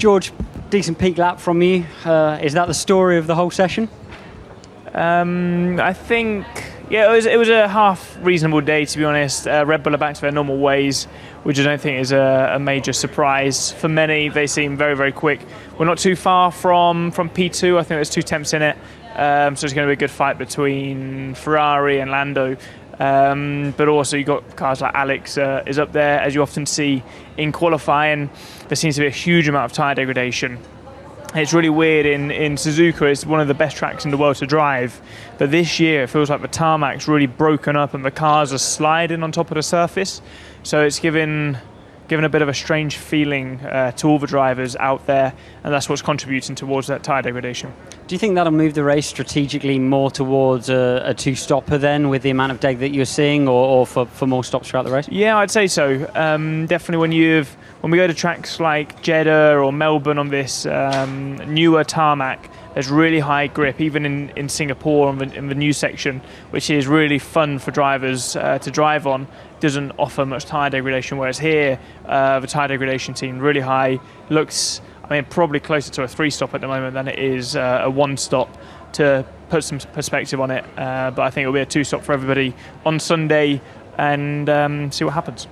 George, decent peak lap from you. Is that the story of the whole session? I think, yeah, it was a half reasonable day, to be honest. Red Bull are back to their normal ways, which I don't think is a major surprise. For many, they seem very, very quick. We're not too far from P2. I think there's 2 temps in it. So it's going to be a good fight between Ferrari and Lando. But also you've got cars like Alex is up there, as you often see in qualifying. There seems to be a huge amount of tyre degradation. It's really weird in Suzuka. It's one of the best tracks in the world to drive, but this year it feels like the tarmac's really broken up and the cars are sliding on top of the surface, so it's given a bit of a strange feeling to all the drivers out there, and that's what's contributing towards that tyre degradation. Do you think that'll move the race strategically more towards a two-stopper then, with the amount of deg that you're seeing, or for more stops throughout the race? Yeah, I'd say so. Definitely when we go to tracks like Jeddah or Melbourne on this newer tarmac, there's really high grip, even in Singapore in the new section, which is really fun for drivers to drive on. Doesn't offer much tyre degradation, whereas here the tyre degradation team really high. Looks, probably closer to a 3-stop at the moment than it is a 1-stop, to put some perspective on it. But I think it'll be a 2-stop for everybody on Sunday, and see what happens.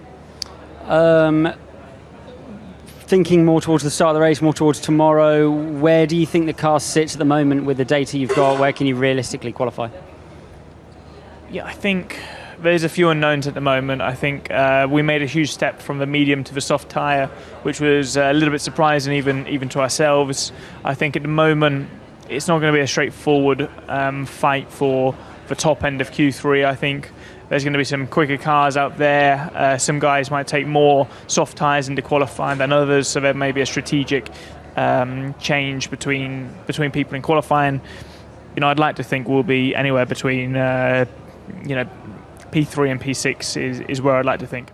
Thinking more towards the start of the race, more towards tomorrow, where do you think the car sits at the moment with the data you've got? Where can you realistically qualify? Yeah, I think there's a few unknowns at the moment. I think we made a huge step from the medium to the soft tyre, which was a little bit surprising even to ourselves. I think at the moment it's not going to be a straightforward fight for the top end of Q3. I think there's going to be some quicker cars out there. Some guys might take more soft tyres into qualifying than others, so there may be a strategic change between people in qualifying. I'd like to think we'll be anywhere between P3 and P6 is where I'd like to think.